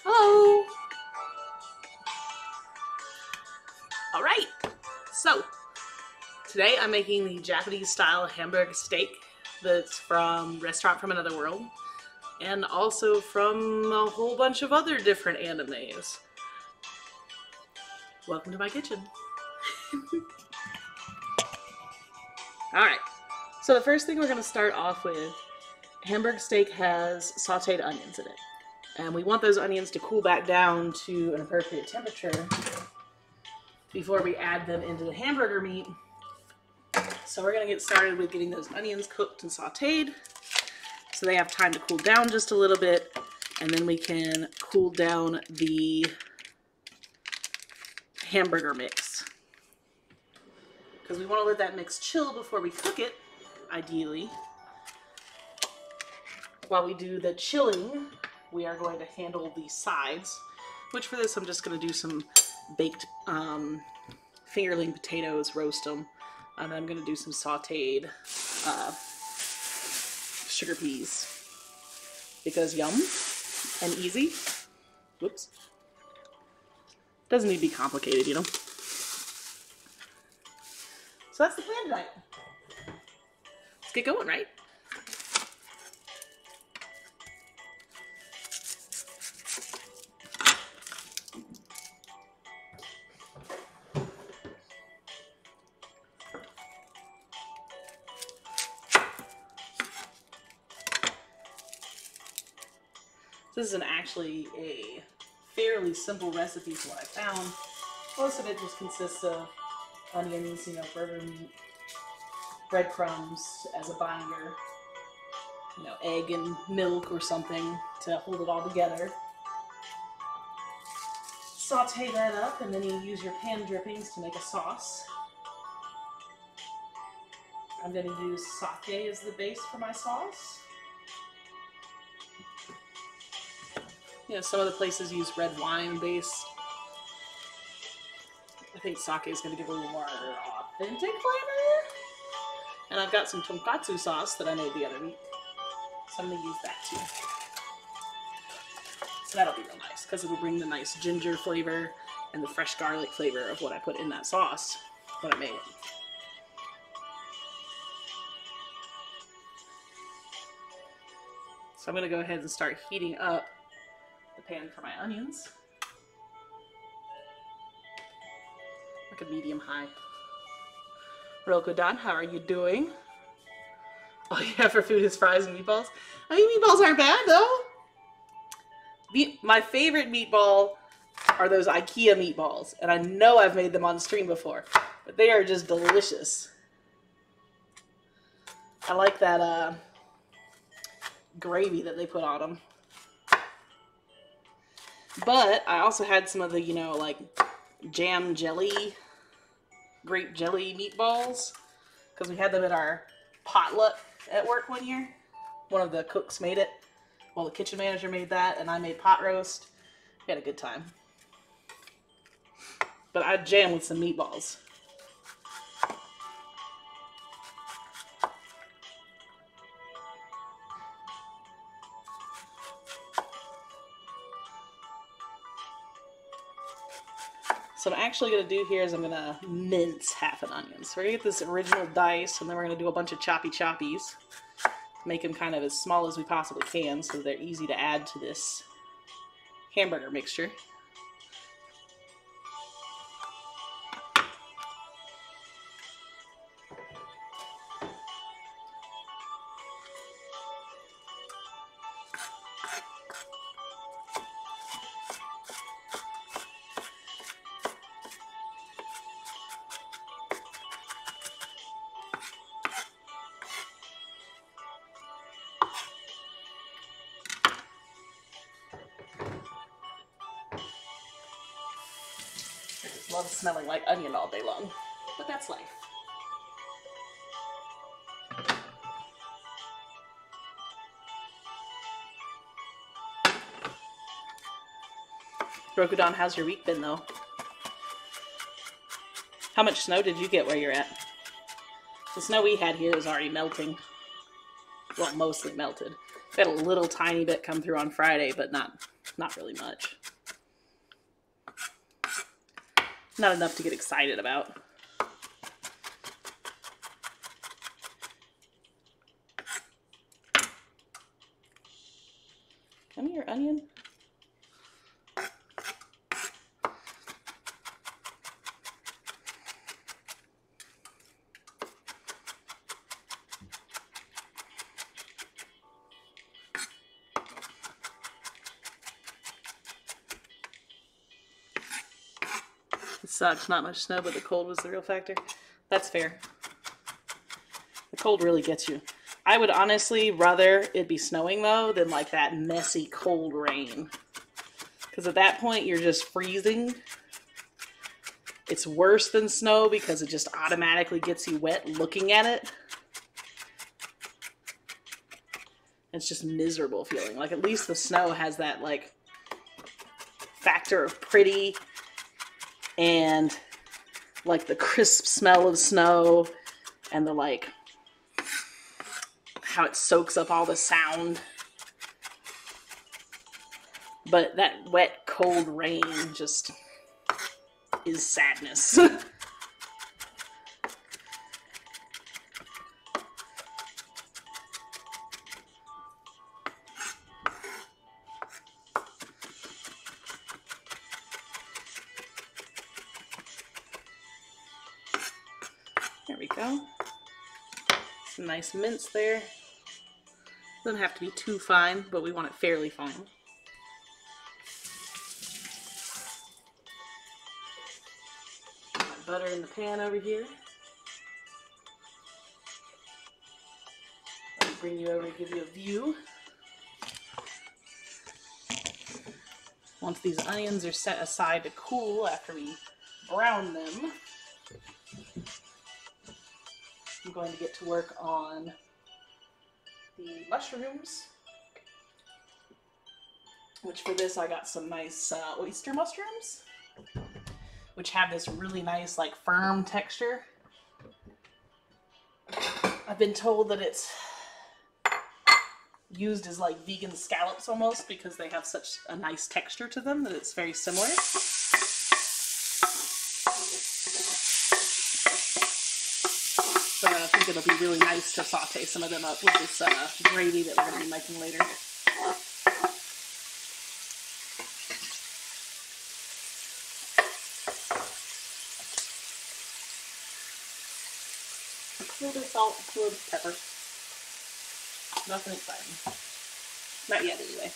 Hello! Alright, so today I'm making the Japanese style Hamburg steak that's from Restaurant from Another World and also from a whole bunch of other different animes. Welcome to my kitchen. Alright, so the first thing we're going to start off with, Hamburg steak has sauteed onions in it. And we want those onions to cool back down to an appropriate temperature before we add them into the hamburger meat. So we're going to get started with getting those onions cooked and sauteed so they have time to cool down just a little bit, and then we can cool down the hamburger mix. Because we want to let that mix chill before we cook it, ideally. While we do the chilling, we are going to handle the sides, which for this I'm just going to do some baked fingerling potatoes, roast them, and then I'm going to do some sauteed sugar peas, because yum and easy. Whoops. Doesn't need to be complicated, you know. So that's the plan tonight. Let's get going, right? This is actually a fairly simple recipe from what I found. Most of it just consists of onions, you know, burger meat, breadcrumbs as a binder, you know, egg and milk or something to hold it all together. Saute that up, and then you use your pan drippings to make a sauce. I'm going to use sake as the base for my sauce. You know, some of the places use red wine base. I think sake is going to give a little more authentic flavor. And I've got some tonkatsu sauce that I made the other week, so I'm going to use that too. So that'll be real nice, because it'll bring the nice ginger flavor and the fresh garlic flavor of what I put in that sauce when I made it. So I'm going to go ahead and start heating up the pan for my onions. Like a medium high. Roku Don, how are you doing? All you have for food is fries and meatballs? I mean, meatballs aren't bad though. My favorite meatball are those IKEA meatballs, and I know I've made them on stream before. But they are just delicious. I like that gravy that they put on them. But I also had some of the, you know, like jam jelly, grape jelly meatballs. Because we had them at our potluck at work one year. One of the cooks made it. Well, the kitchen manager made that, and I made pot roast. We had a good time. But I jam with some meatballs. So what I'm actually going to do here is I'm going to mince half an onion. So we're going to get this original dice, and then we're going to do a bunch of choppy choppies. Make them kind of as small as we possibly can so they're easy to add to this hamburger mixture. Love smelling like onion all day long, but that's life. Rokudan, how's your week been though? How much snow did you get where you're at? The snow we had here is already melting. Well, mostly melted. We had a little tiny bit come through on Friday, but not really much. Not enough to get excited about. Come here, onion. It sucks, not much snow, but the cold was the real factor. That's fair. The cold really gets you. I would honestly rather it be snowing though than like that messy cold rain. Because at that point you're just freezing. It's worse than snow because it just automatically gets you wet looking at it. It's just miserable feeling. Like at least the snow has that like factor of pretty and like the crisp smell of snow and the like how it soaks up all the sound. But that wet cold rain just is sadness. There we go. Some nice mince there. Doesn't have to be too fine, but we want it fairly fine. Got butter in the pan over here. Let me bring you over and give you a view. Once these onions are set aside to cool after we brown them, I'm going to get to work on the mushrooms, which for this I got some nice oyster mushrooms, which have this really nice like firm texture. I've been told that it's used as like vegan scallops almost because they have such a nice texture to them that it's very similar. So I think it'll be really nice to saute some of them up with this gravy that we're going to be making later. A little bit of salt, a little bit of pepper. Nothing exciting. Not yet, anyway.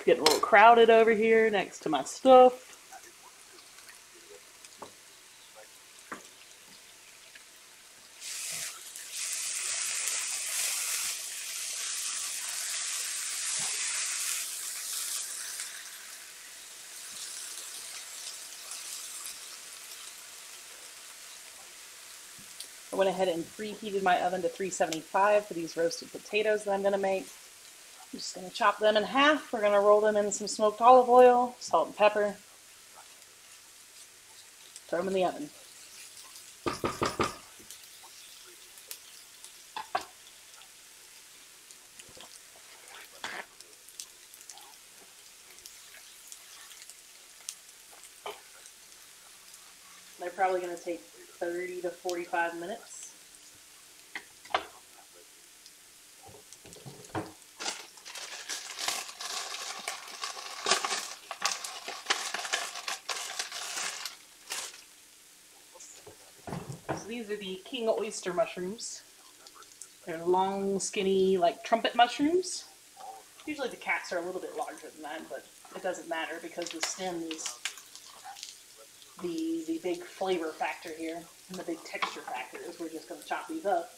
Getting a little crowded over here next to my stuff. I went ahead and preheated my oven to 375 for these roasted potatoes that I'm going to make. I'm just going to chop them in half. We're going to roll them in some smoked olive oil, salt and pepper. Throw them in the oven. They're probably going to take 30 to 45 minutes. So these are the king oyster mushrooms. They're long, skinny, like trumpet mushrooms. Usually the cats are a little bit larger than that, but it doesn't matter because the stem is the big flavor factor here, and the big texture factor is we're just going to chop these up.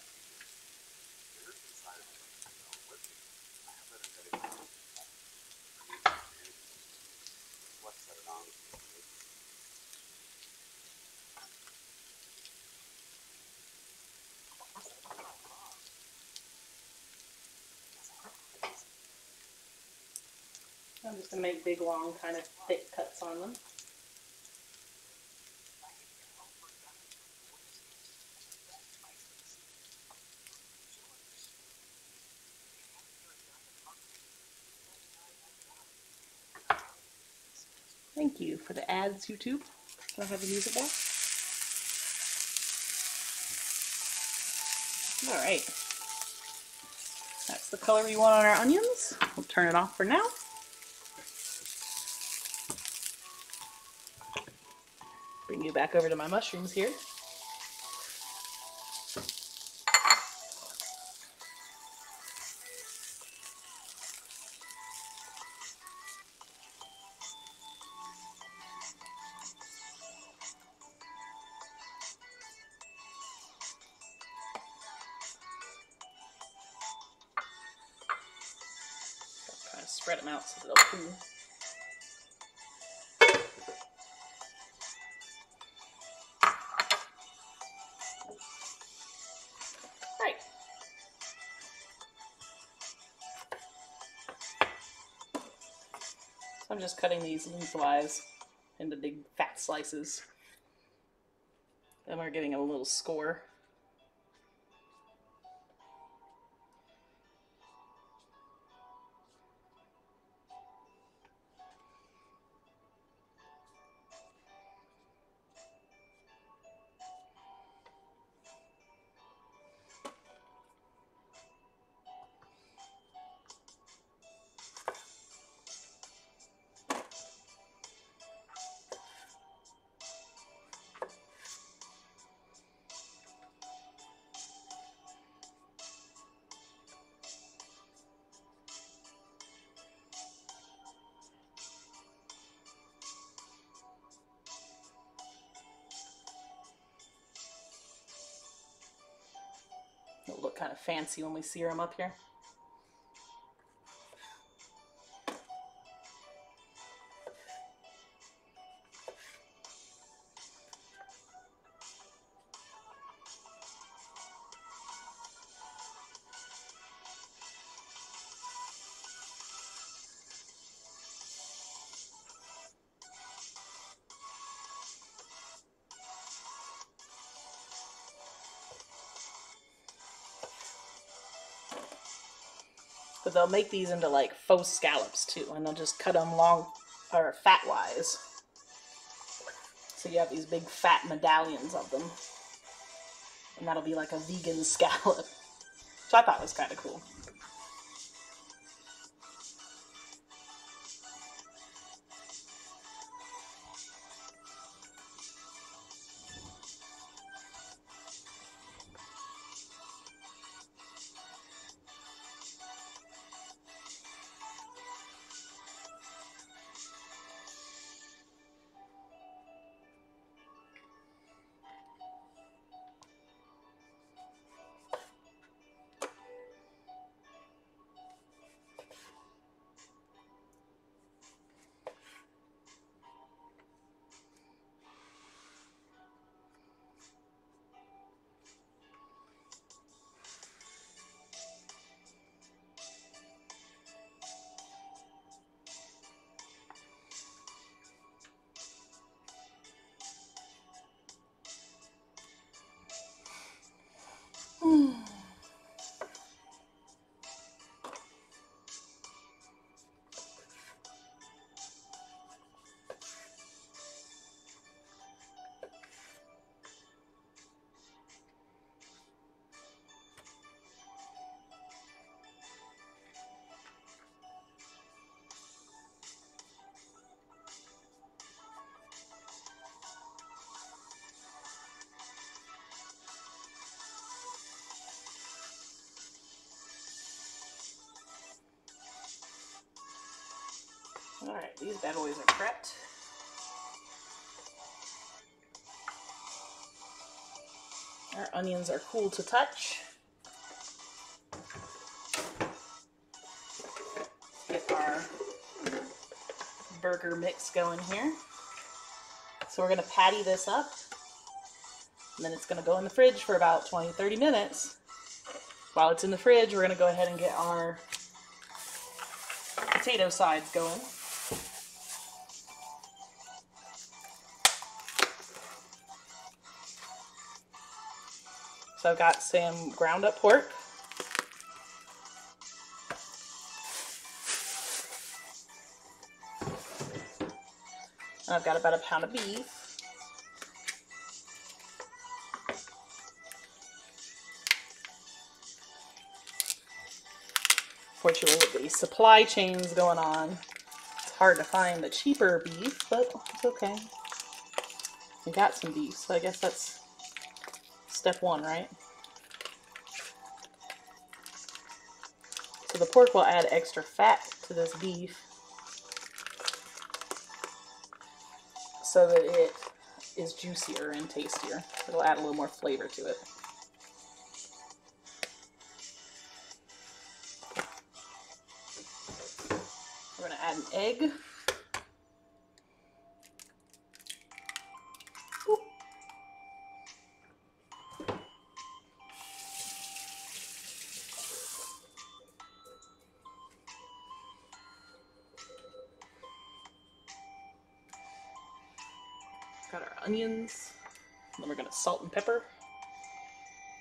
I'm just going to make big, long, kind of thick cuts on them. Thank you for the ads, YouTube. Can I have the music back? Alright. That's the color we want on our onions. We'll turn it off for now. Bring you back over to my mushrooms here. Kind of spread them out so they'll cool. Right. So I'm just cutting these lengthwise into big fat slices. Then we're getting a little score. It'll look kind of fancy when we sear them up here. But they'll make these into like faux scallops too, and they'll just cut them long or fat wise. So you have these big fat medallions of them, and that'll be like a vegan scallop, which I thought was kind of cool. Alright, these bad boys are prepped. Our onions are cool to touch. Get our burger mix going here. So we're going to patty this up, and then it's going to go in the fridge for about 20-30 minutes. While it's in the fridge, we're going to go ahead and get our potato sides going. So I've got some ground up pork. And I've got about a pound of beef. Fortunately, with the supply chains going on, it's hard to find the cheaper beef, but it's okay. We got some beef, so I guess that's step one, right? So the pork will add extra fat to this beef so that it is juicier and tastier. It'll add a little more flavor to it. We're going to add an egg. Got our onions, and then we're going to salt and pepper,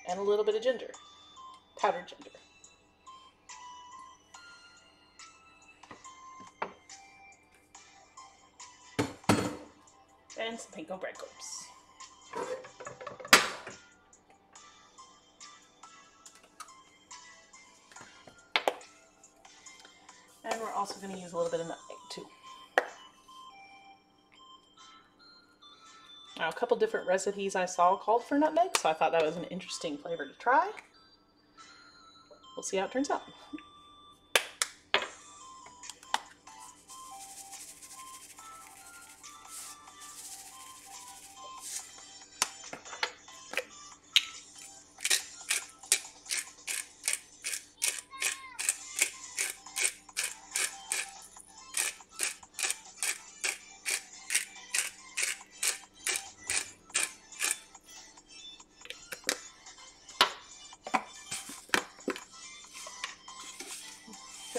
and a little bit of ginger, powdered ginger. And some panko breadcrumbs. And we're also going to use a little bit of nutmeg too. Now, a couple different recipes I saw called for nutmeg, so I thought that was an interesting flavor to try. We'll see how it turns out.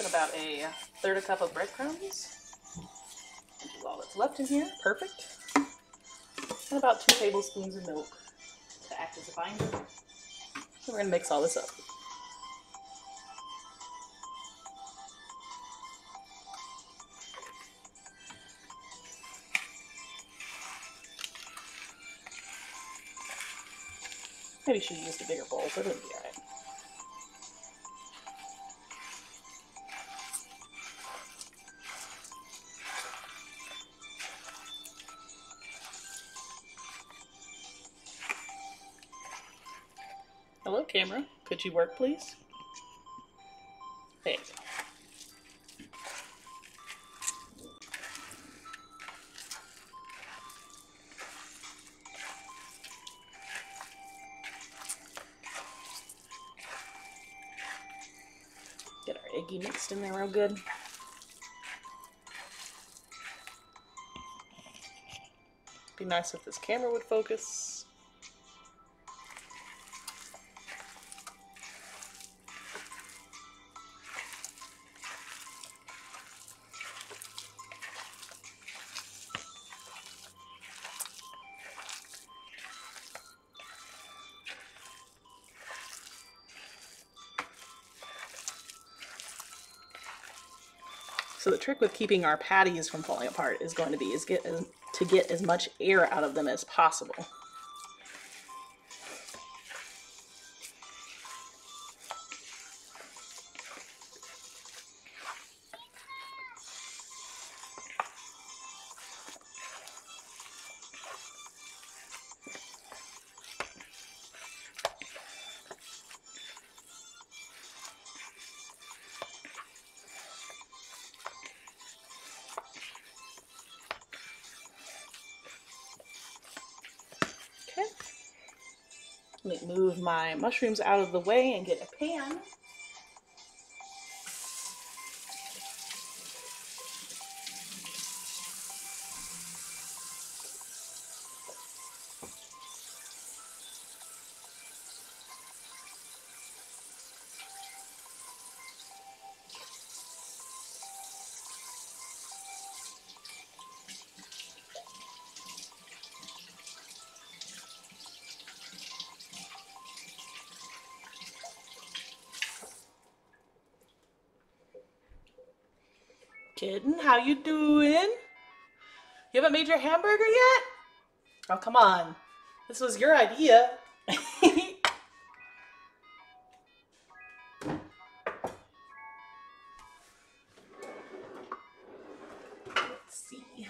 About a third cup of breadcrumbs, which is all that's left in here. Perfect. And about 2 tablespoons of milk to act as a binder. And we're going to mix all this up. Maybe should have used a bigger bowl, but it'll be alright. Hello, camera. Could you work, please? There you go. Get our eggy mixed in there real good. Be nice if this camera would focus. So the trick with keeping our patties from falling apart is going to be to get as much air out of them as possible. Let me move my mushrooms out of the way and get a pan. Kitten, how you doing? You haven't made your hamburger yet? Oh, come on. This was your idea. Let's see.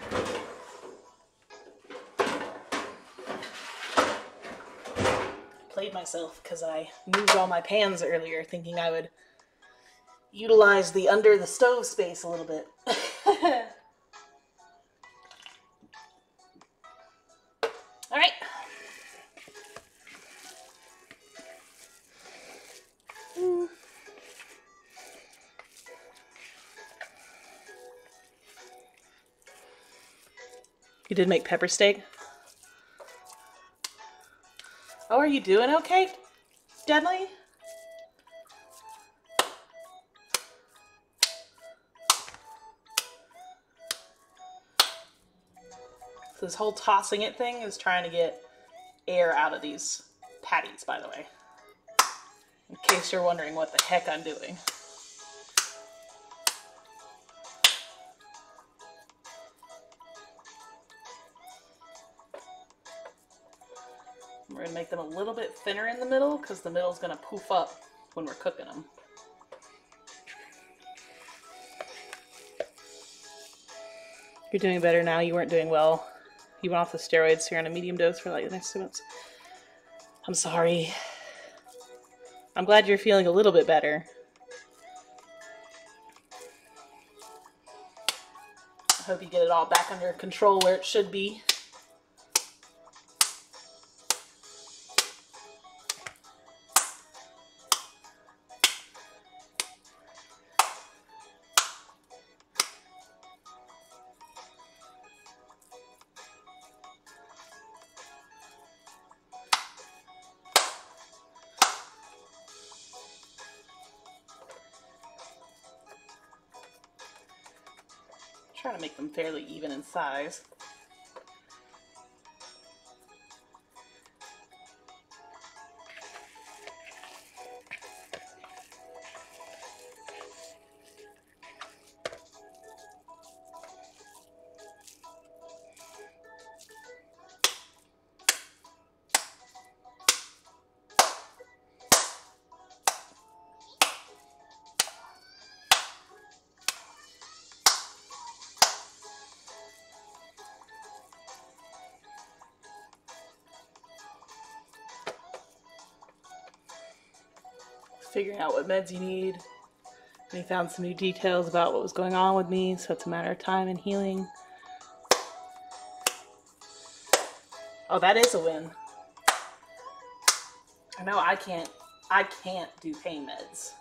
Played myself because I moved all my pans earlier thinking I would utilize the under the stove space a little bit. All right. You did make pepper steak? Oh, are you doing okay, Deadly? So this whole tossing it thing is trying to get air out of these patties, by the way. In case you're wondering what the heck I'm doing. We're going to make them a little bit thinner in the middle because the middle is going to poof up when we're cooking them. You're doing better now. You weren't doing well. You went off the steroids, so you're on a medium dose for like the next 2 months. I'm sorry. I'm glad you're feeling a little bit better. I hope you get it all back under control where it should be. Trying to make them fairly even in size. Figuring out what meds you need. And he found some new details about what was going on with me, so it's a matter of time and healing. Oh, that is a win. I know I can't do pain meds.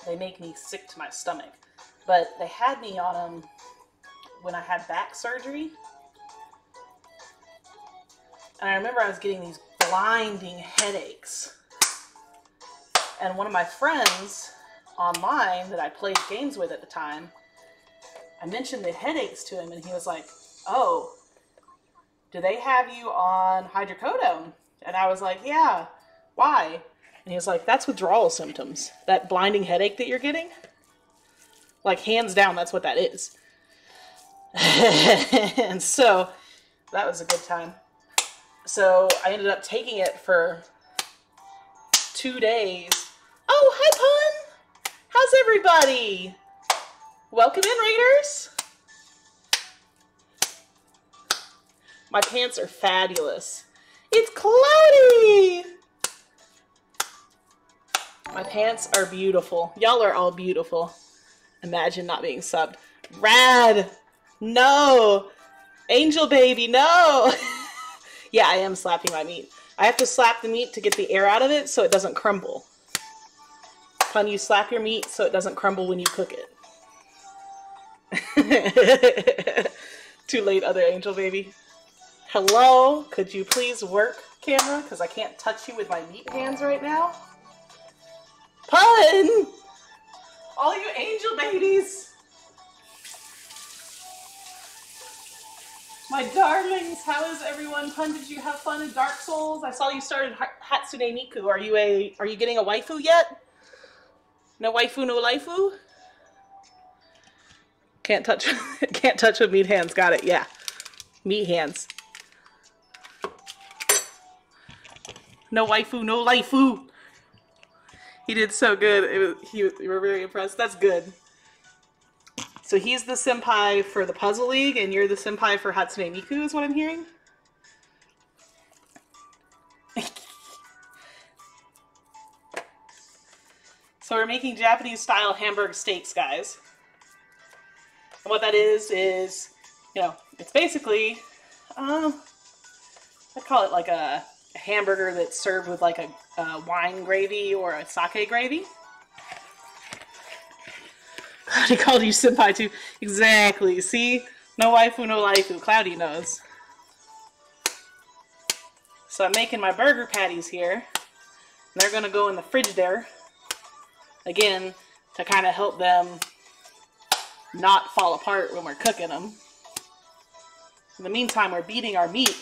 They make me sick to my stomach. But they had me on them when I had back surgery. And I remember I was getting these blinding headaches. And one of my friends online that I played games with at the time, I mentioned the headaches to him and he was like, oh, do they have you on hydrocodone? And I was like, yeah, why? And he was like, that's withdrawal symptoms. That blinding headache that you're getting? Like, hands down, that's what that is. And so, that was a good time. So, I ended up taking it for 2 days. Oh, hi, Pun! How's everybody? Welcome in, Raiders! My pants are fabulous. It's cloudy! My pants are beautiful. Y'all are all beautiful. Imagine not being subbed. Rad! No! Angel baby, no! Yeah, I am slapping my meat. I have to slap the meat to get the air out of it so it doesn't crumble. Fun, you slap your meat so it doesn't crumble when you cook it. Too late, other angel baby. Hello, could you please work, camera? Because I can't touch you with my meat hands right now. Pun! All you angel babies! My darlings, how is everyone? Pun, did you have fun in Dark Souls? I saw you started Hatsune Miku. Are you getting a waifu yet? No waifu, no laifu? Can't touch with meat hands. Got it, yeah. Meat hands. No waifu, no laifu. He did so good. You were very impressed. That's good. So he's the senpai for the Puzzle League, and you're the senpai for Hatsune Miku, is what I'm hearing? So we're making Japanese-style Hamburg steaks, guys. And what that is, you know, it's basically, I'd call it like a hamburger that's served with like a wine gravy or a sake gravy. He called you senpai too. Exactly. See? No waifu, no laifu. Cloudy knows. So I'm making my burger patties here. They're going to go in the fridge there. Again, to kind of help them not fall apart when we're cooking them. In the meantime, we're beating our meat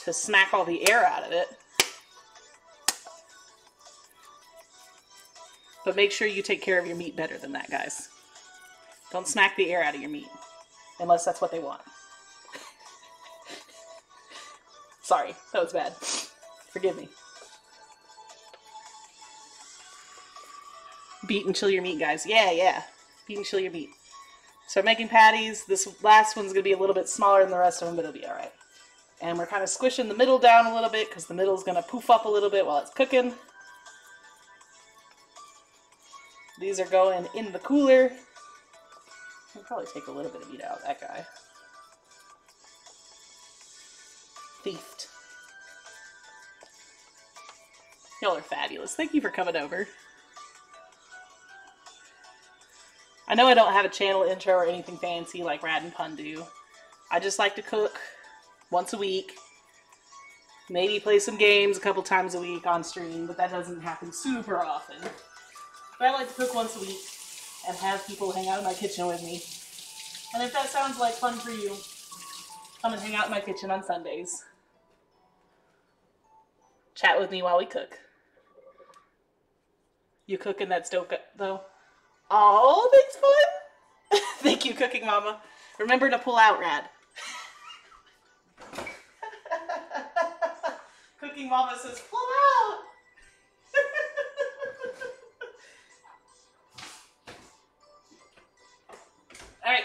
to smack all the air out of it. But make sure you take care of your meat better than that, guys. Don't smack the air out of your meat. Unless that's what they want. Sorry, that was bad. Forgive me. Beat and chill your meat, guys. Yeah. Beat and chill your meat. So I'm making patties. This last one's going to be a little bit smaller than the rest of them, but it'll be alright. And we're kind of squishing the middle down a little bit because the middle's going to poof up a little bit while it's cooking. These are going in the cooler. I'll probably take a little bit of meat out of that guy. Thiefed. Y'all are fabulous. Thank you for coming over. I know I don't have a channel intro or anything fancy like Rad and Pun do. I just like to cook once a week. Maybe play some games a couple times a week on stream, but that doesn't happen super often. But I like to cook once a week and have people hang out in my kitchen with me. And if that sounds like fun for you, come and hang out in my kitchen on Sundays. Chat with me while we cook. You cooking that stove though? Oh, thanks, Fun! Thank you, Cooking Mama. Remember to pull out, Rad. Cooking Mama says, pull out! Alright.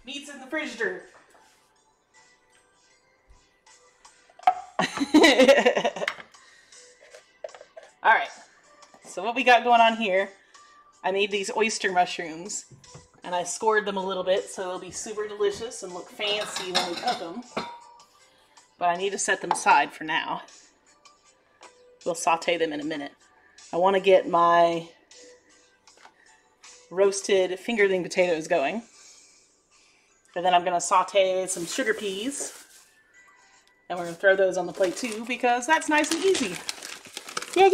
Meat's in the frigidator. Alright. So what we got going on here, I made these oyster mushrooms. And I scored them a little bit so they'll be super delicious and look fancy when we cook them. But I need to set them aside for now. We'll saute them in a minute. I want to get my roasted fingerling potatoes going. And then I'm going to saute some sugar peas. And we're going to throw those on the plate too because that's nice and easy. Yeah.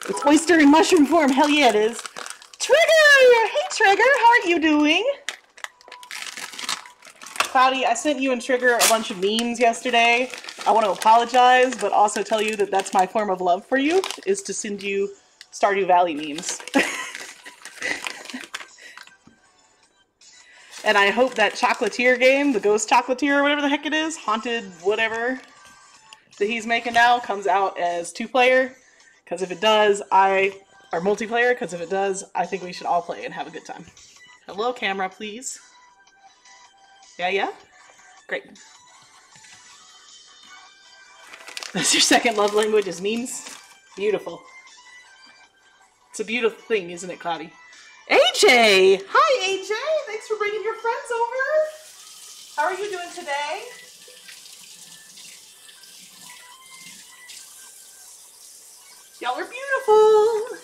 It's oyster in mushroom form. Hell yeah, it is. Trigger! Hey Trigger, how are you doing? Cloudy, I sent you and Trigger a bunch of memes yesterday. I want to apologize, but also tell you that that's my form of love for you, is to send you Stardew Valley memes. And I hope that chocolatier game, the Ghost Chocolatier or whatever the heck it is, Haunted whatever, that he's making now comes out as 2-player. Because if it does, or multiplayer, because if it does, I think we should all play and have a good time. Hello, camera, please. Yeah? Great. That's your second love language, is memes? Beautiful. It's a beautiful thing, isn't it, Cloudy? AJ! Hi, AJ! Thanks for bringing your friends over. How are you doing today? Y'all are beautiful.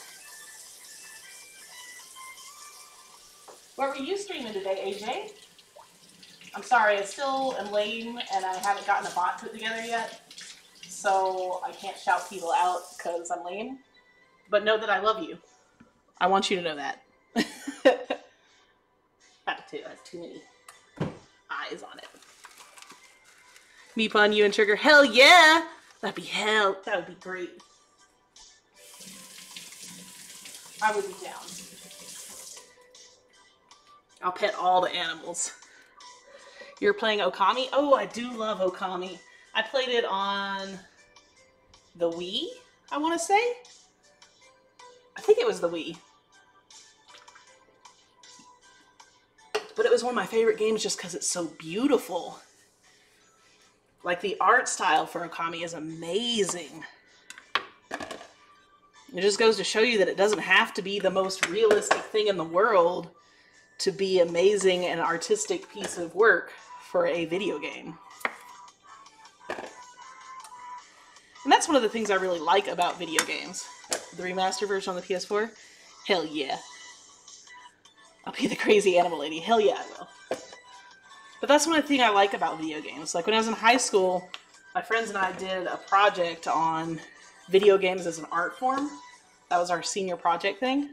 What were you streaming today, AJ? I'm sorry, I still am lame and I haven't gotten a bot put together yet. So I can't shout people out because I'm lame. But know that I love you. I want you to know that. That too has too many eyes on it. Meepon, you and Trigger. Hell yeah! That would be great. I would be down. I'll pet all the animals. You're playing Okami? Oh, I do love Okami. I played it on the Wii, I want to say. I think it was the Wii. But it was one of my favorite games just because it's so beautiful. Like, the art style for Okami is amazing. It just goes to show you that it doesn't have to be the most realistic thing in the world to be amazing and artistic piece of work for a video game. And that's one of the things I really like about video games. The remaster version on the PS4? Hell yeah. I'll be the crazy animal lady. Hell yeah, I will. But that's one thing I like about video games. Like when I was in high school, my friends and I did a project on video games as an art form. That was our senior project thing.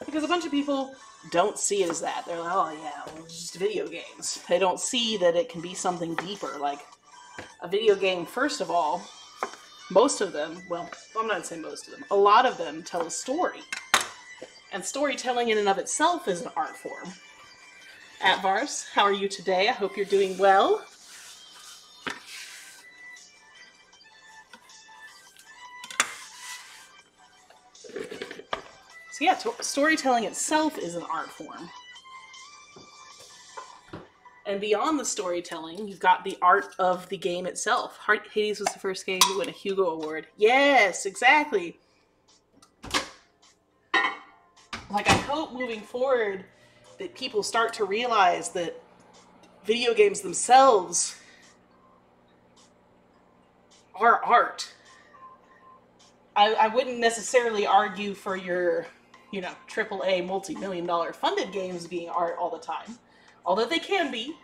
Because a bunch of people don't see it as that. They're like, oh yeah, well, it's just video games. They don't see that it can be something deeper. Like a video game, first of all, most of them, well, I'm not saying most of them, a lot of them tell a story. And storytelling in and of itself is an art form. Atvars, how are you today? I hope you're doing well. So yeah, storytelling itself is an art form. And beyond the storytelling, you've got the art of the game itself. Hades was the first game to win a Hugo Award. Yes, exactly. Like, I hope moving forward that people start to realize that video games themselves are art. I wouldn't necessarily argue for your, you know, AAA multi-million-dollar funded games being art all the time. Although they can be.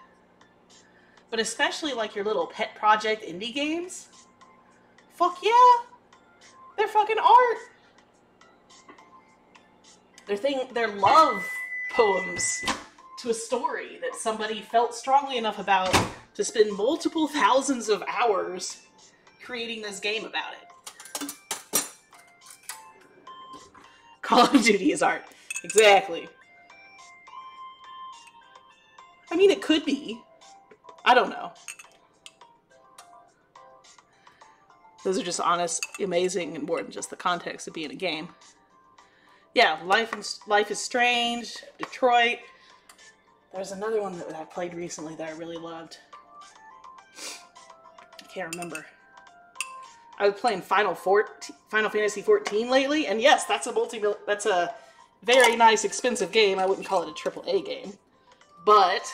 But especially like your little pet project indie games. Fuck yeah! They're fucking art! They're love poems to a story that somebody felt strongly enough about to spend multiple thousands of hours creating this game about it. Call of Duty is art. Exactly. I mean, it could be. I don't know. Those are just honest, amazing, and more than just the context of being a game. Yeah, Life is Strange, Detroit. There's another one that I played recently that I really loved. I can't remember. I was playing Final Fantasy XIV lately, and yes, that's a very nice, expensive game. I wouldn't call it a AAA game, but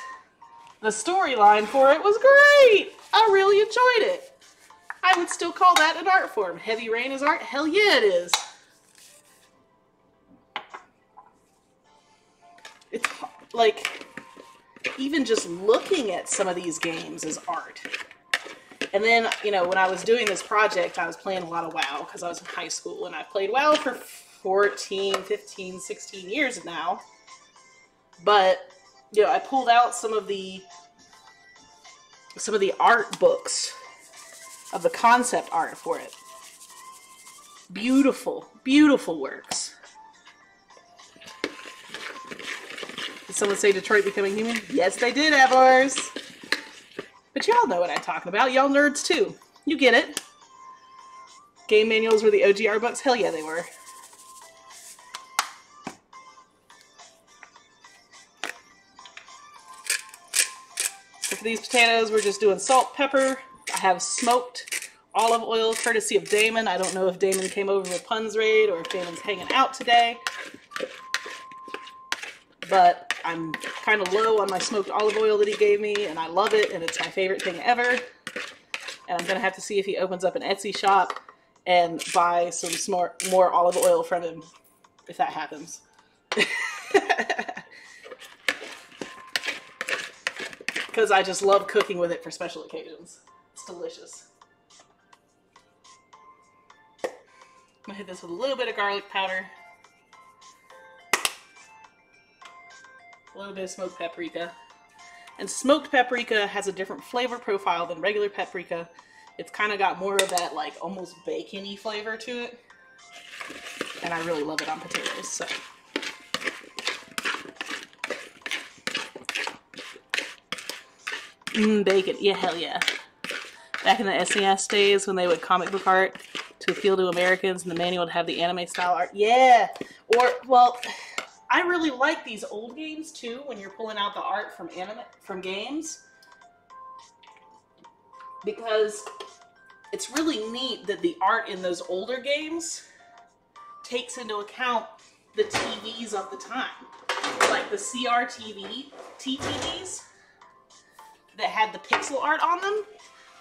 the storyline for it was great. I really enjoyed it. I would still call that an art form. Heavy Rain is art? Hell yeah, it is. It's like, even just looking at some of these games is art. And then, you know, when I was doing this project, I was playing a lot of WoW because I was in high school, and I played WoW for 14, 15, 16 years now. But, you know, I pulled out some of the art books of the concept art for it. Beautiful, beautiful works. Did someone say Detroit Becoming Human? Yes, they did, Avars. But y'all know what I'm talking about. Y'all nerds too. You get it. Game manuals were the OG art books? Hell yeah, they were. So for these potatoes, we're just doing salt, pepper. I have smoked olive oil, courtesy of Damon. I don't know if Damon came over with Puns Raid or if Damon's hanging out today. But I'm kind of low on my smoked olive oil that he gave me, and I love it, and it's my favorite thing ever. And I'm going to have to see if he opens up an Etsy shop and buy some more olive oil from him if that happens. Because I just love cooking with it for special occasions. It's delicious. I'm gonna hit this with a little bit of garlic powder. A little bit of smoked paprika. And smoked paprika has a different flavor profile than regular paprika. It's kind of got more of that like almost bacon-y flavor to it. And I really love it on potatoes, so. Bacon, yeah, hell yeah. Back in the SNES days when they would comic book art to appeal to Americans and the manual would have the anime style art. Yeah! Or, well, I really like these old games too, when you're pulling out the art from games, because it's really neat that the art in those older games takes into account the TVs of the time. Like the CRTV TVs that had the pixel art on them.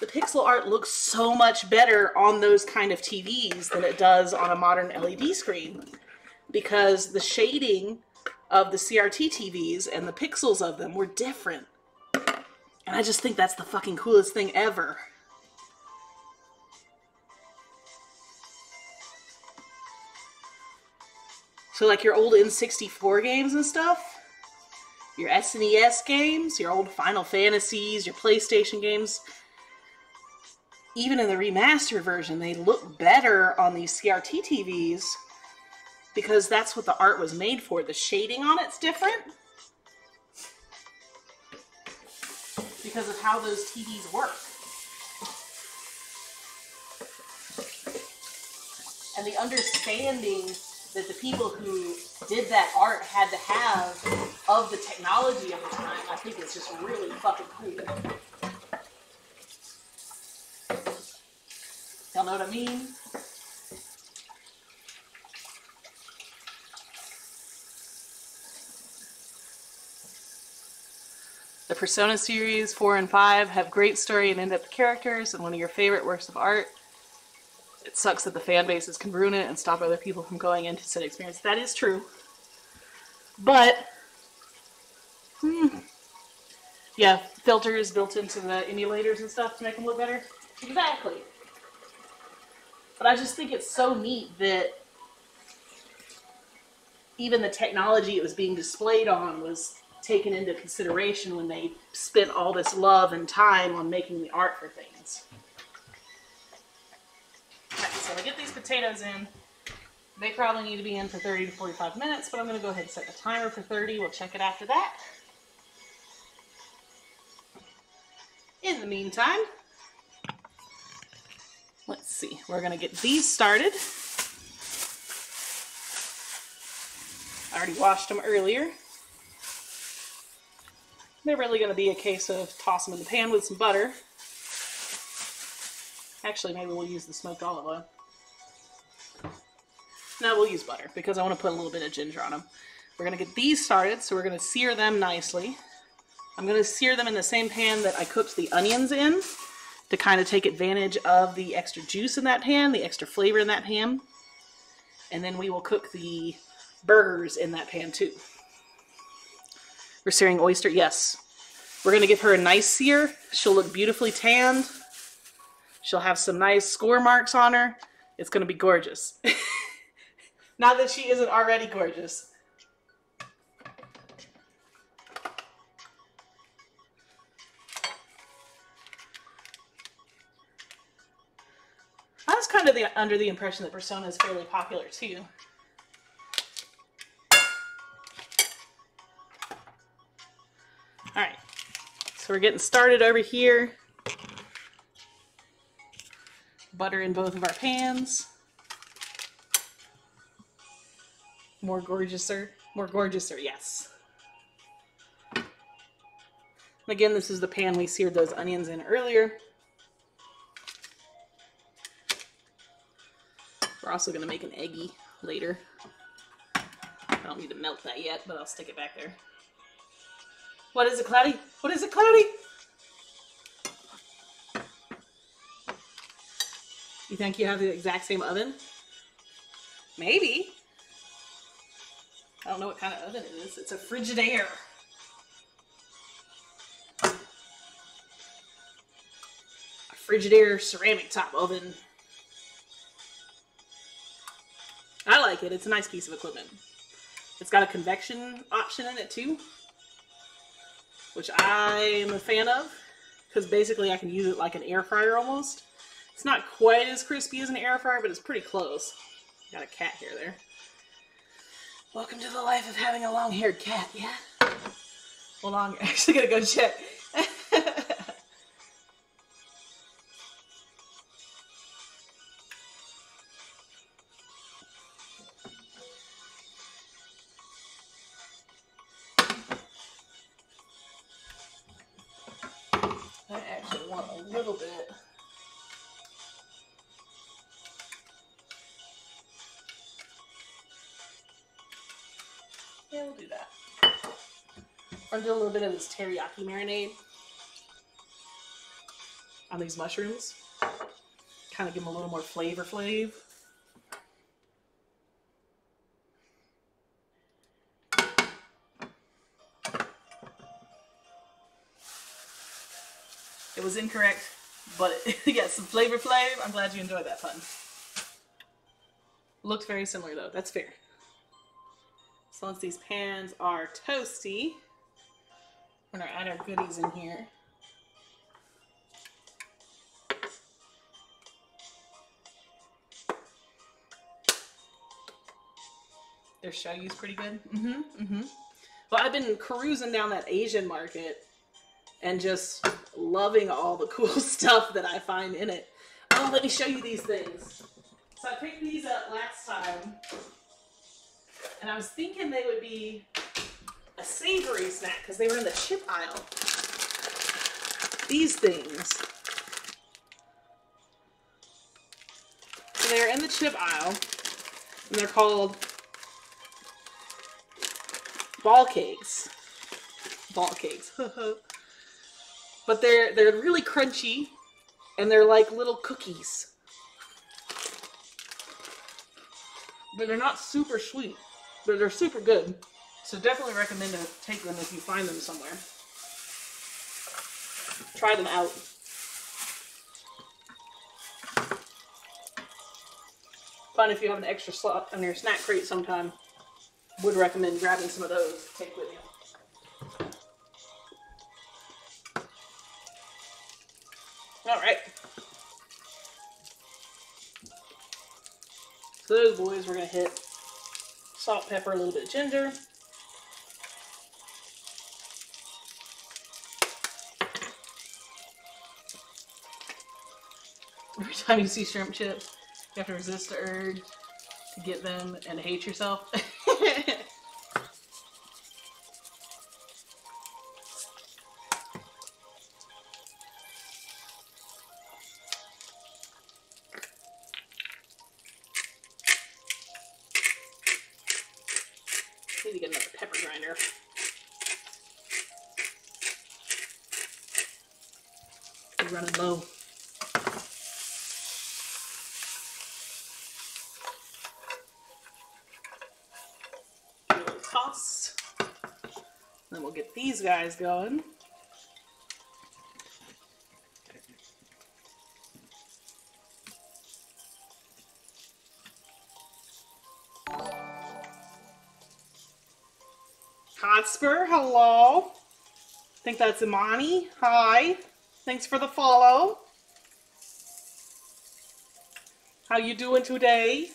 The pixel art looks so much better on those kind of TVs than it does on a modern LED screen, because the shading of the CRT TVs and the pixels of them were different. And I just think that's the fucking coolest thing ever. So like your old N64 games and stuff, your SNES games, your old Final Fantasies, your PlayStation games, even in the remastered version, they look better on these CRT TVs because that's what the art was made for. The shading on it's different because of how those TVs work. And the understanding that the people who did that art had to have of the technology of the time, I think it's just really fucking cool. Y'all know what I mean? The Persona series 4 and 5 have great story and in-depth characters and one of your favorite works of art. It sucks that the fan bases can ruin it and stop other people from going into said experience. That is true. But, yeah, filters built into the emulators and stuff to make them look better. Exactly. But I just think it's so neat that even the technology it was being displayed on was taken into consideration when they spent all this love and time on making the art for things. Alright, so I'm going to get these potatoes in. They probably need to be in for 30 to 45 minutes, but I'm going to go ahead and set the timer for 30. We'll check it after that. In the meantime, let's see. We're going to get these started. I already washed them earlier. They're really going to be a case of toss them in the pan with some butter. Actually, maybe we'll use the smoked olive oil. No, we'll use butter because I want to put a little bit of ginger on them. We're going to get these started, so we're going to sear them nicely. I'm going to sear them in the same pan that I cooked the onions in to kind of take advantage of the extra juice in that pan, the extra flavor in that pan. And then we will cook the burgers in that pan too. We're searing oyster, yes. We're going to give her a nice sear. She'll look beautifully tanned. She'll have some nice score marks on her. It's going to be gorgeous. Not that she isn't already gorgeous. I was kind of under the impression that Persona is fairly popular too. Alright, so we're getting started over here. Butter in both of our pans. More gorgeouser, yes. And again, this is the pan we seared those onions in earlier. We're also going to make an eggy later. I don't need to melt that yet, but I'll stick it back there. What is it, Cloudy? What is it, Cloudy? You think you have the exact same oven? Maybe. I don't know what kind of oven it is. It's a Frigidaire. A Frigidaire ceramic top oven. I like it. It's a nice piece of equipment. It's got a convection option in it too, which I'm a fan of, because basically I can use it like an air fryer almost. It's not quite as crispy as an air fryer, but it's pretty close. Got a cat hair there. Welcome to the life of having a long-haired cat, yeah? Hold on, I'm actually gonna go check. I actually want a little bit. Yeah, we'll do that. I'm gonna do a little bit of this teriyaki marinade on these mushrooms. Kind of give them a little more flavor. It was incorrect, but it got some flavor. I'm glad you enjoyed that fun. Looked very similar though, that's fair. So once these pans are toasty, we're gonna add our goodies in here. Their shoyu's pretty good. Well, I've been cruising down that Asian market and just loving all the cool stuff that I find in it. Oh, let me show you these things. So I picked these up last time, and I was thinking they would be a savory snack because they were in the chip aisle. These things. So they're in the chip aisle, and they're called ball cakes. Ball cakes. But they're really crunchy, and they're like little cookies. But they're not super sweet, but they're super good. So definitely recommend to take them if you find them somewhere. Try them out. Fun if you have an extra slot on your snack crate sometime. Would recommend grabbing some of those to take with you. All right. So those boys, we're gonna hit salt, pepper, a little bit of ginger. Every time you see shrimp chips, you have to resist the urge to get them and hate yourself. Need to get another pepper grinder. We're running low. A little toss. Then we'll get these guys going. Hotspur, hello. Think that's Imani. Hi. Thanks for the follow. How you doing today?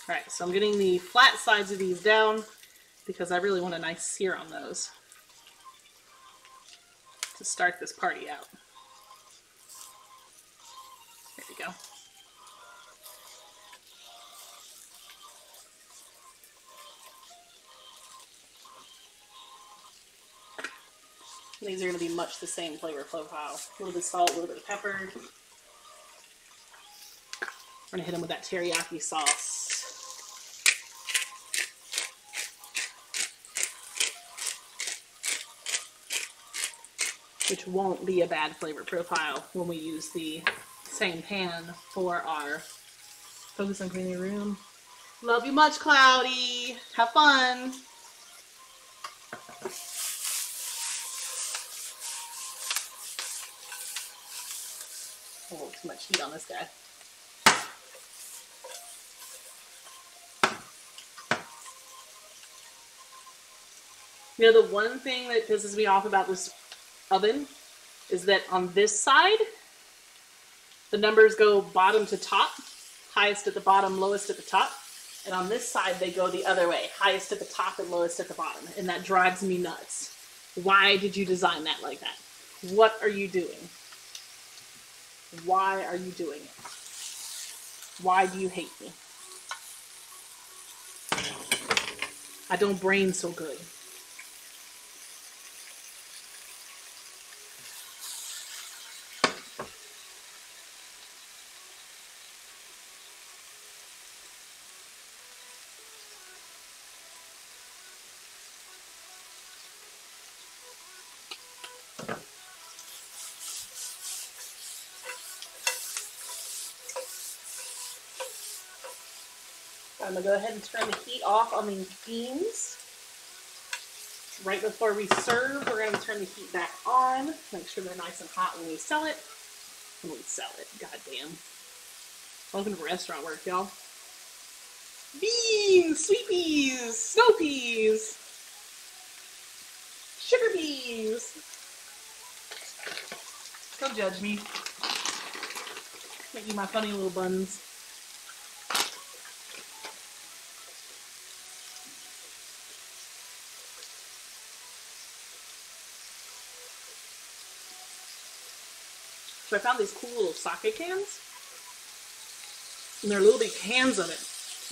Alright, so I'm getting the flat sides of these down because I really want a nice sear on those to start this party out. There we go. These are going to be much the same flavor profile. A little bit of salt, a little bit of pepper. We're going to hit them with that teriyaki sauce. which won't be a bad flavor profile when we use the same pan for our focus on cleaning your room. Love you much, Cloudy. Have fun. Oh, too much heat on this guy. You know, the one thing that pisses me off about this oven is that on this side, the numbers go bottom to top, highest at the bottom, lowest at the top. And on this side, they go the other way, highest at the top and lowest at the bottom. And that drives me nuts. Why did you design that like that? What are you doing? Why are you doing it? Why do you hate me? I don't brain so good. I'm going to go ahead and turn the heat off on these beans. Right before we serve, we're going to turn the heat back on. Make sure they're nice and hot when we sell it. God damn. Welcome to restaurant work, y'all. Beans, sweet peas, snow peas, sugar peas. Don't judge me. Making my funny little buns. So I found these cool little sake cans, and they're little bitty cans of it,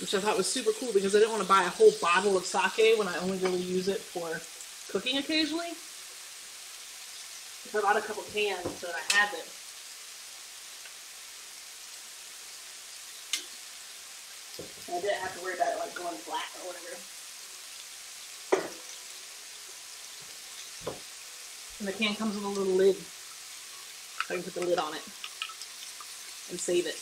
which I thought was super cool because I didn't want to buy a whole bottle of sake when I only really use it for cooking occasionally. So I bought a couple cans so that I had them. And I didn't have to worry about it like going flat or whatever. And the can comes with a little lid. So I can put the lid on it and save it.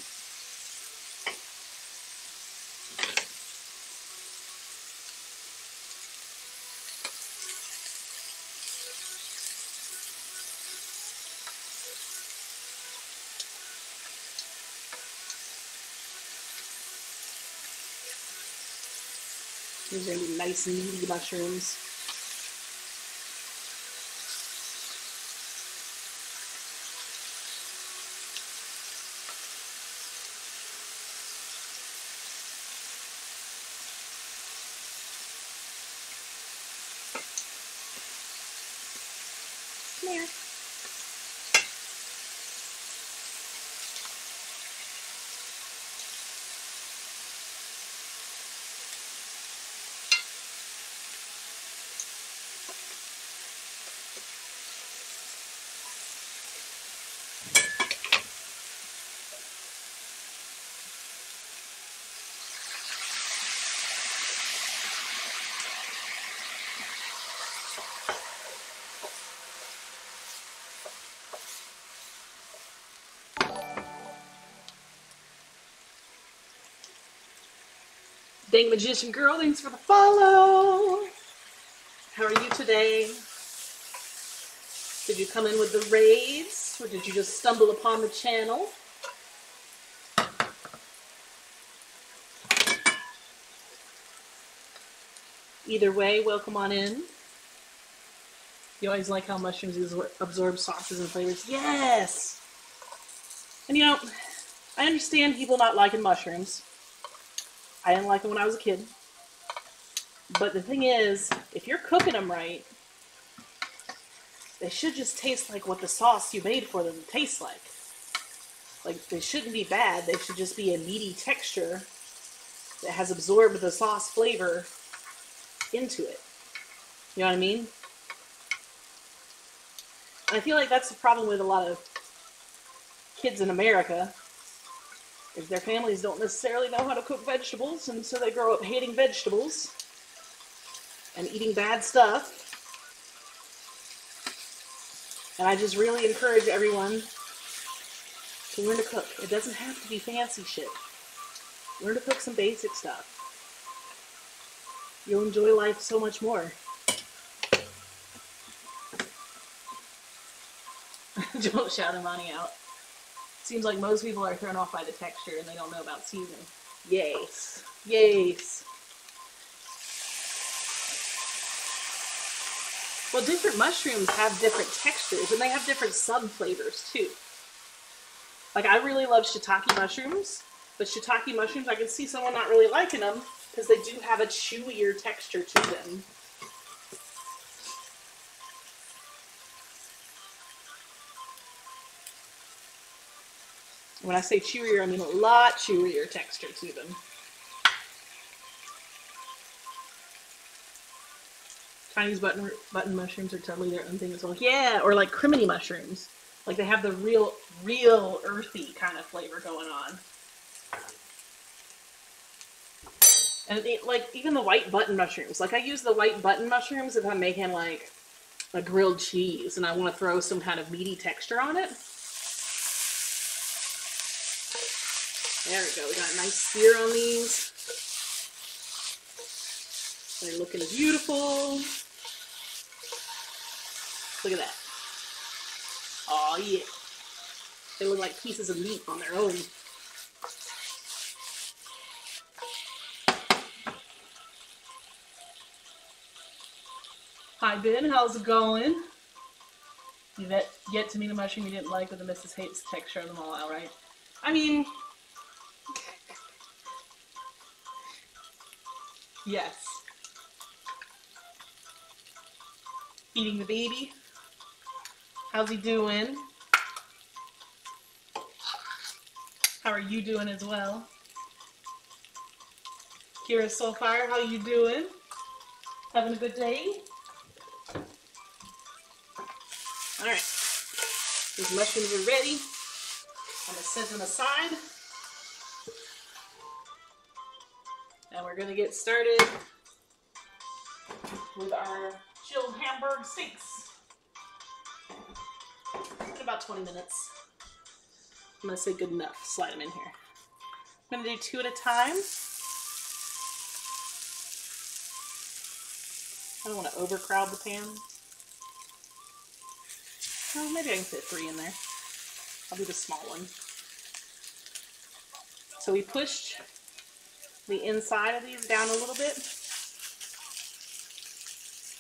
These are going to be nice meaty mushrooms. Come here. Dang Magician Girl, thanks for the follow. How are you today? Did you come in with the raids, or did you just stumble upon the channel? Either way, welcome on in. You always like how mushrooms absorb sauces and flavors. Yes! And you know, I understand people not liking mushrooms. I didn't like them when I was a kid. But the thing is, if you're cooking them right, they should just taste like what the sauce you made for them tastes like. Like, they shouldn't be bad. They should just be a meaty texture that has absorbed the sauce flavor into it. You know what I mean? And I feel like that's the problem with a lot of kids in America. Is their families don't necessarily know how to cook vegetables, and so they grow up hating vegetables and eating bad stuff And I just really encourage everyone to learn to cook. It doesn't have to be fancy shit. Learn to cook some basic stuff. You'll enjoy life so much more. Don't shout Imani out. Seems like most people are thrown off by the texture and they don't know about seasoning. Yes. Yes. Well, different mushrooms have different textures and they have different sub-flavors too. Like, I really love shiitake mushrooms, but shiitake mushrooms, I can see someone not really liking them because they do have a chewier texture to them. When I say chewier, I mean a lot chewier texture to them. Chinese button mushrooms are totally their own thing as well. Yeah, or like criminy mushrooms. Like they have the real earthy kind of flavor going on. And like even the white button mushrooms. Like I use the white button mushrooms if I'm making like a grilled cheese and I want to throw some kind of meaty texture on it. There we go. We got a nice sear on these. They're looking beautiful. Look at that. Oh yeah. They look like pieces of meat on their own. Hi Ben, how's it going? You yet to meet a mushroom you didn't like, but the missus hates the texture of them all outright. I mean, yes. Eating the baby. How's he doing? How are you doing as well? Kira Soulfire, how you doing? Having a good day? Alright. These mushrooms are ready. I'm going to set them aside. And we're going to get started with our chilled Hamburg steaks. In about 20 minutes. I'm going to say good enough. Slide them in here. I'm going to do 2 at a time. I don't want to overcrowd the pan. Well, maybe I can fit 3 in there. I'll do the small one. So we pushed the inside of these down a little bit.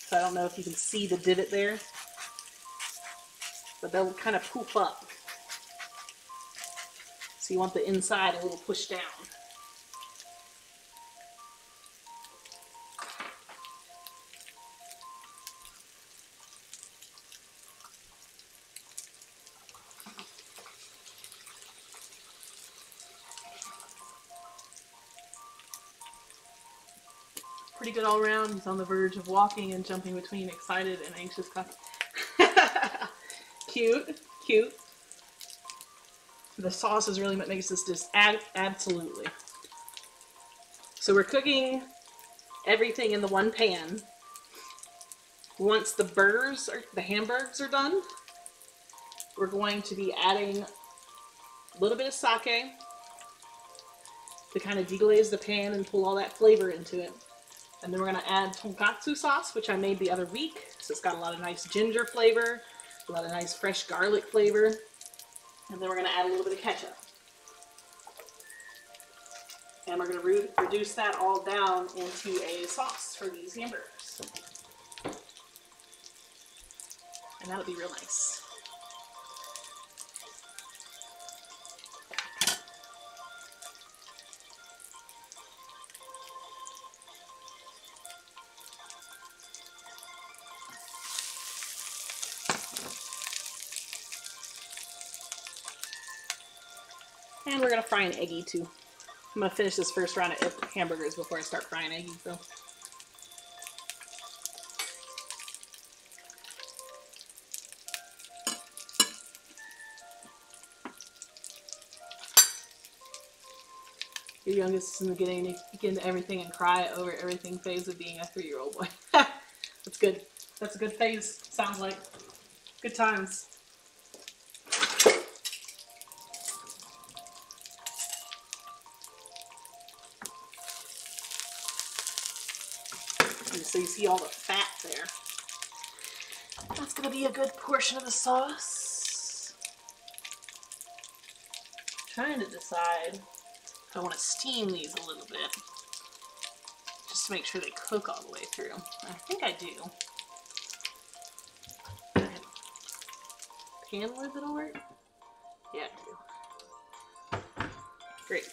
So I don't know if you can see the divot there, but they'll kind of poof up. So you want the inside a little pushed down. Pretty good all around. He's on the verge of walking and jumping between excited and anxious. Cute, cute. The sauce is really what makes this dish absolutely. So we're cooking everything in the one pan. Once the hamburgers are done, we're going to be adding a little bit of sake to kind of deglaze the pan and pull all that flavor into it. And then we're going to add tonkatsu sauce, which I made the other week. So it's got a lot of nice ginger flavor, a lot of nice fresh garlic flavor. And then we're going to add a little bit of ketchup. And we're going to reduce that all down into a sauce for these hamburgers. And that'll be real nice. And we're going to fry an eggie too. I'm going to finish this first round of hamburgers before I start frying eggies though. Your youngest is in the getting to get into everything and cry over everything phase of being a 3-year-old boy. That's good. That's a good phase, sounds like. Good times. So you see all the fat there. That's gonna be a good portion of the sauce. Trying to decide if I want to steam these a little bit, just to make sure they cook all the way through. I think I do. Pan lid that'll work? Yeah, I do. Great.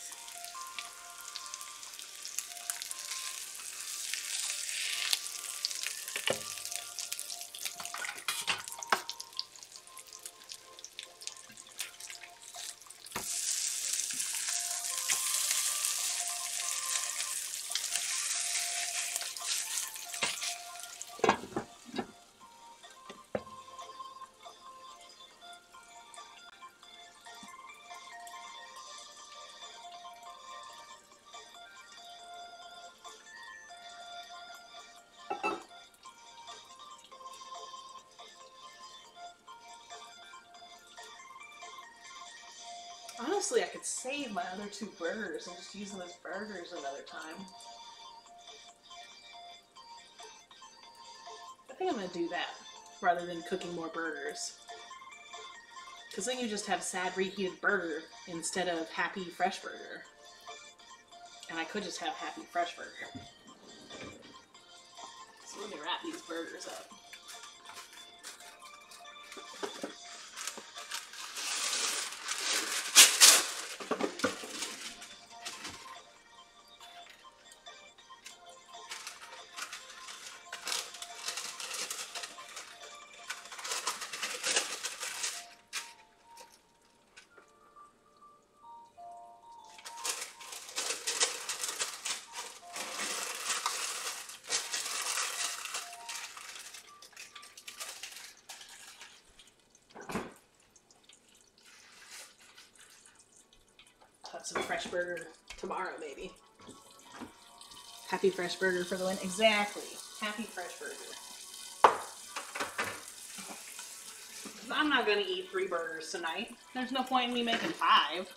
Honestly, I could save my other 2 burgers and just use them as burgers another time. I think I'm going to do that rather than cooking more burgers. Because then you just have sad reheated burger instead of happy fresh burger. And I could just have happy fresh burger. So let me wrap these burgers up. Have some fresh burger tomorrow, maybe. Happy fresh burger for the win. Exactly. Happy fresh burger. I'm not going to eat 3 burgers tonight. There's no point in me making 5.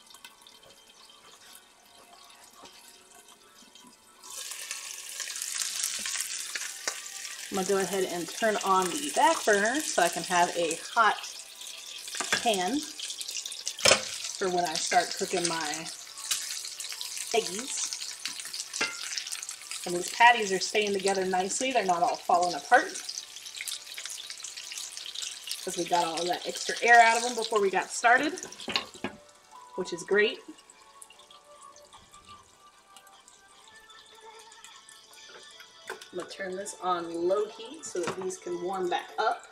I'm going to go ahead and turn on the back burner so I can have a hot pan for when I start cooking my eggies. And these patties are staying together nicely. They're not all falling apart. Because we got all of that extra air out of them before we got started, which is great. I'm going to turn this on low heat so that these can warm back up.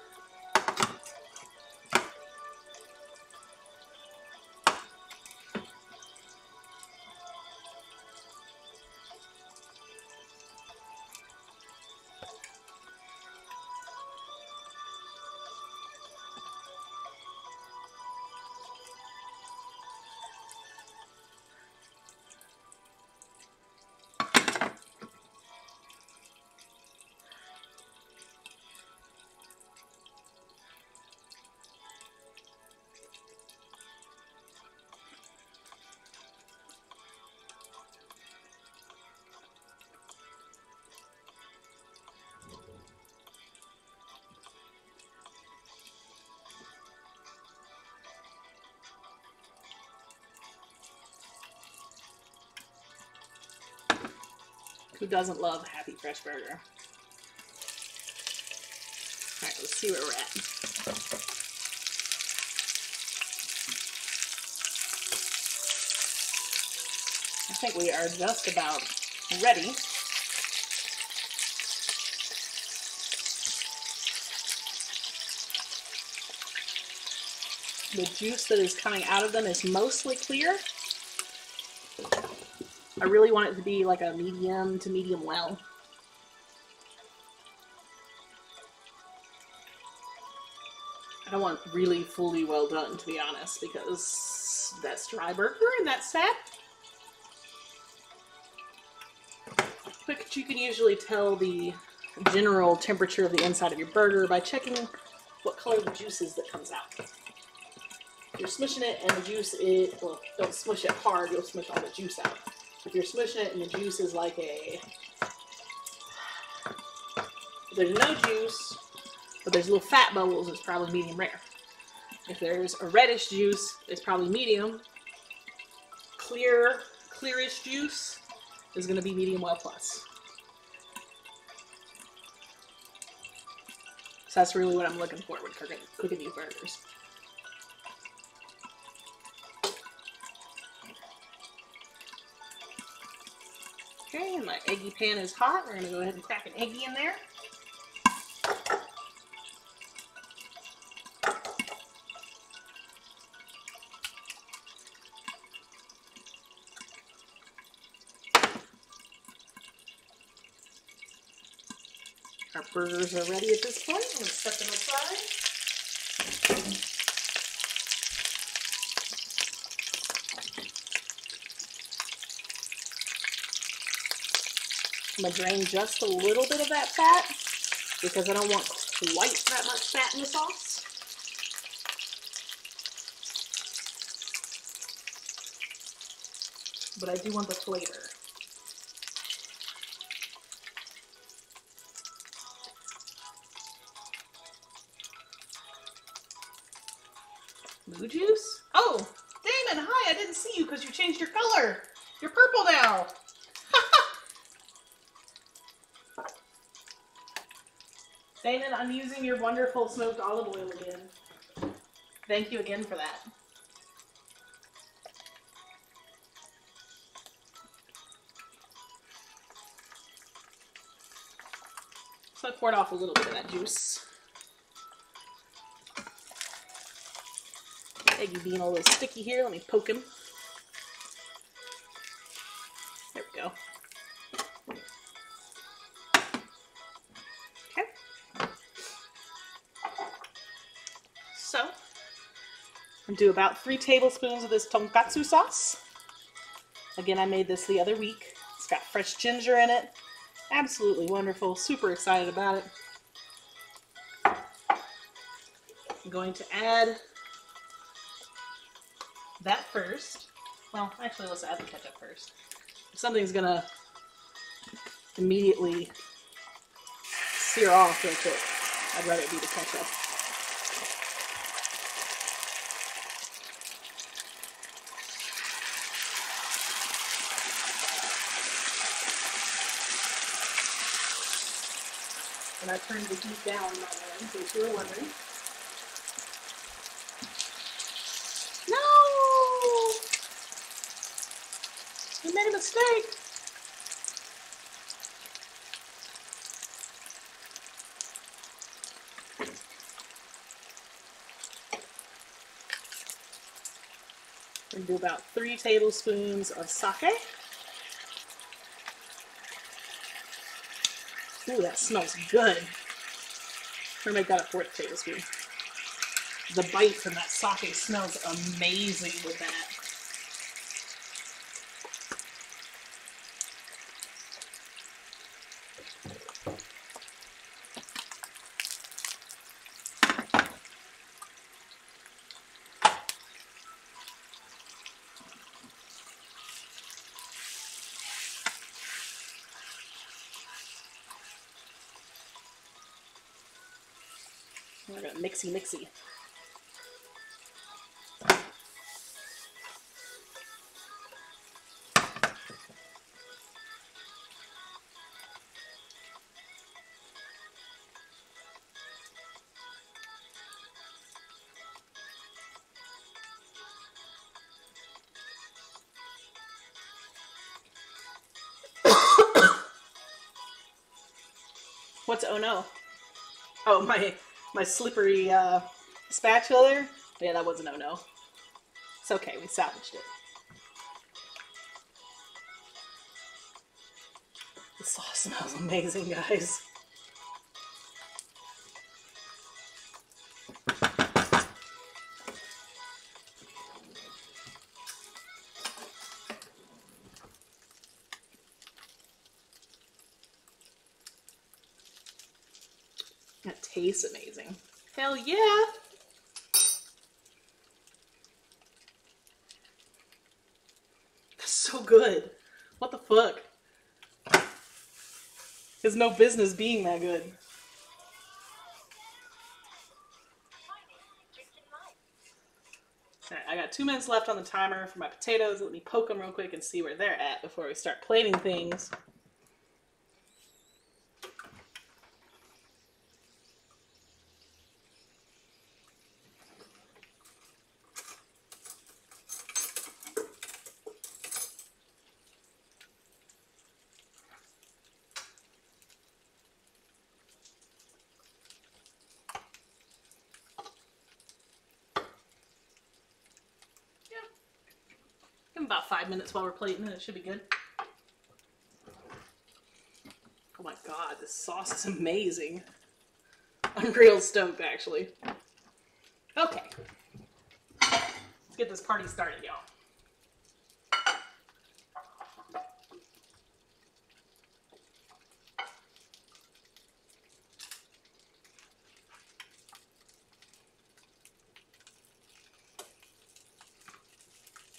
Who doesn't love a happy fresh burger? Alright, let's see where we're at. I think we are just about ready. The juice that is coming out of them is mostly clear. I really want it to be like a medium to medium well. I don't want really fully well done, to be honest, because that's dry burger and that's sad. But you can usually tell the general temperature of the inside of your burger by checking what color the juice is that comes out. If you're smushing it and the juice is, well, don't smush it hard, you'll smush all the juice out. If you're smushing it and the juice is like a, if there's no juice, but there's little fat bubbles, it's probably medium rare. If there's a reddish juice, it's probably medium. Clearish juice is going to be medium well plus. So that's really what I'm looking for when cooking these burgers. Okay, and my eggy pan is hot. We're going to go ahead and crack an eggy in there. Our burgers are ready at this point. I'm going to set them aside. I'm going to drain just a little bit of that fat because I don't want quite that much fat in the sauce. But I do want the flavor. Blue juice? Oh, Damon, hi, I didn't see you because you changed your color. You're purple now. Damon, I'm using your wonderful smoked olive oil again. Thank you again for that. So I poured off a little bit of that juice. Eggy being a little sticky here. Let me poke him. There we go. Okay. So, I'm going to do about 3 tablespoons of this tonkatsu sauce. Again, I made this the other week. It's got fresh ginger in it. Absolutely wonderful. Super excited about it. I'm going to add that first. Well, actually, let's add the ketchup first. If something's gonna immediately sear off real quick, I'd rather it be the ketchup. And I turned the heat down, by the way, in case you were wondering. You made a mistake. We're going to do about 3 tablespoons of sake. Ooh, that smells good. We're going to make that a 4th tablespoon. The bite from that sake smells amazing with that. We're going to mixy. What's oh no? Oh, my slippery spatula there? Yeah, that was an oh no. It's okay, we salvaged it. The sauce smells amazing, guys. That tastes amazing. Hell yeah! That's so good. What the fuck? There's no business being that good. Alright, I got 2 minutes left on the timer for my potatoes. Let me poke them real quick and see where they're at before we start plating things. Give them about 5 minutes while we're plating and it should be good. Oh my god, this sauce is amazing. I'm real stoked, actually. Okay. Let's get this party started, y'all.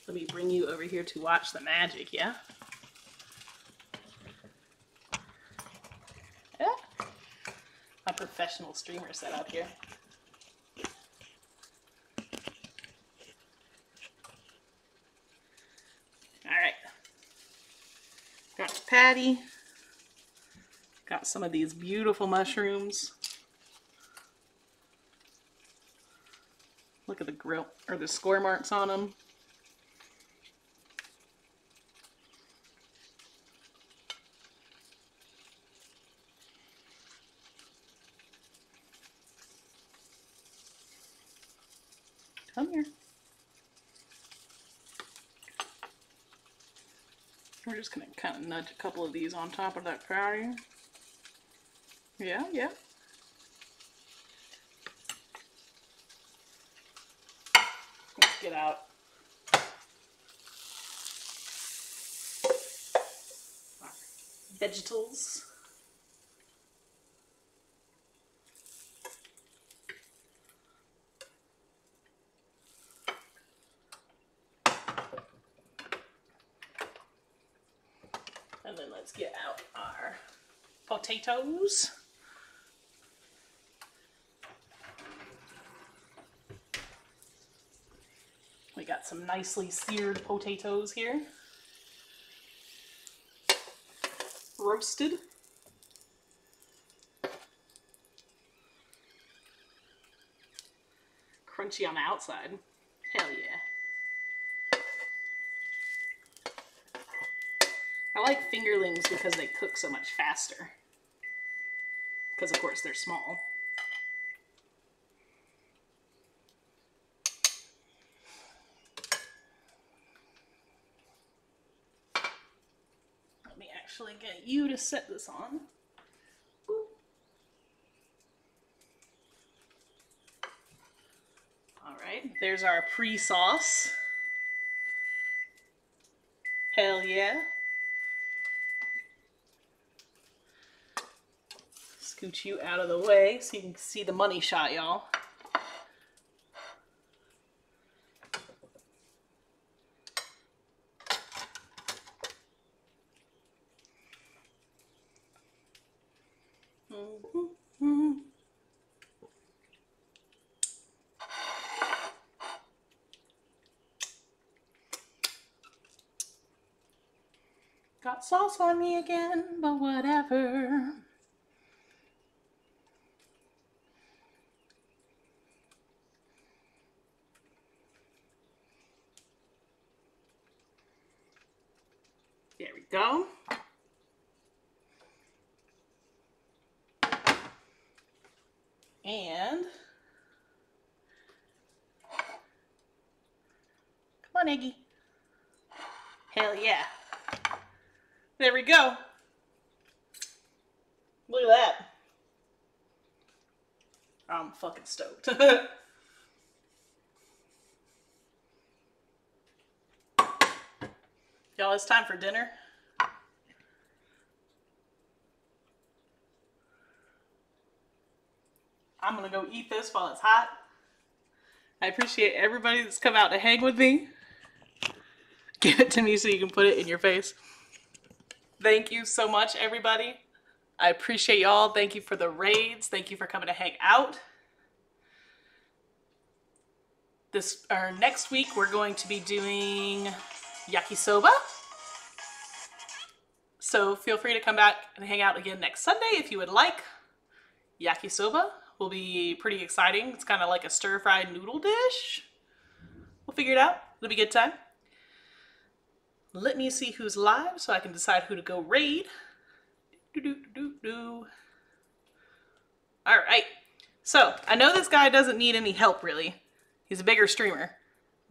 Let me bring you over here to watch the magic, yeah? Yeah. My professional streamer setup here. Alright. Got the patty. Got some of these beautiful mushrooms. Look at the grill, or the score marks on them. Come here. We're just gonna kind of nudge a couple of these on top of that patty. Yeah, yeah. Let's get out vegetables. And then let's get out our potatoes. We got some nicely seared potatoes here. Roasted. Crunchy on the outside. Hell yeah. I like fingerlings because they cook so much faster. Because of course they're small. Let me actually get you to set this on. Ooh. Alright, there's our pre-sauce. Hell yeah. Scoot you out of the way so you can see the money shot, y'all. Got sauce on me again, but whatever. There we go. And come on, Eggie. Hell yeah. There we go. Look at that. I'm fucking stoked. Y'all, it's time for dinner. I'm gonna go eat this while it's hot. I appreciate everybody that's come out to hang with me. Give it to me so you can put it in your face. Thank you so much, everybody. I appreciate y'all. Thank you for the raids. Thank you for coming to hang out. Next week, we're going to be doing yakisoba. So feel free to come back and hang out again next Sunday if you would like. Yakisoba will be pretty exciting. It's kind of like a stir-fried noodle dish. We'll figure it out. It'll be a good time. Let me see who's live so I can decide who to go raid. All right. So I know this guy doesn't need any help really. He's a bigger streamer,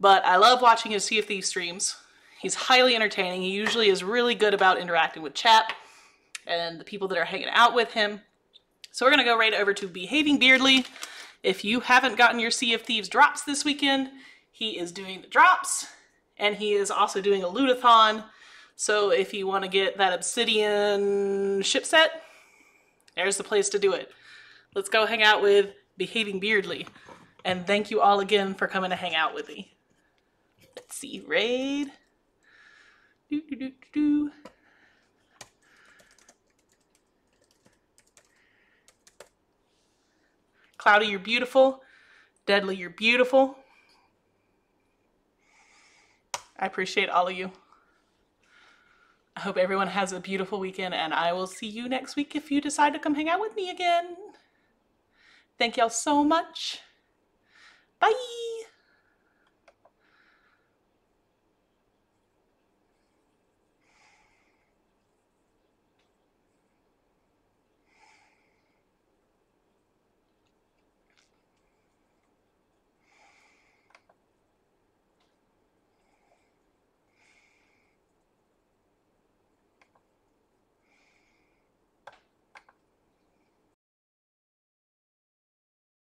but I love watching his Sea of Thieves streams. He's highly entertaining. He usually is really good about interacting with chat and the people that are hanging out with him. So we're going to go right over to Behaving Beardly. If you haven't gotten your Sea of Thieves drops this weekend, he is doing the drops, and he is also doing a lootathon. So if you want to get that obsidian ship set, there's the place to do it. Let's go hang out with Behaving Beardly. And thank you all again for coming to hang out with me. Let's see, raid. Cloudy, you're beautiful. Deadly, you're beautiful. I appreciate all of you. I hope everyone has a beautiful weekend, and I will see you next week if you decide to come hang out with me again. Thank y'all so much. Bye.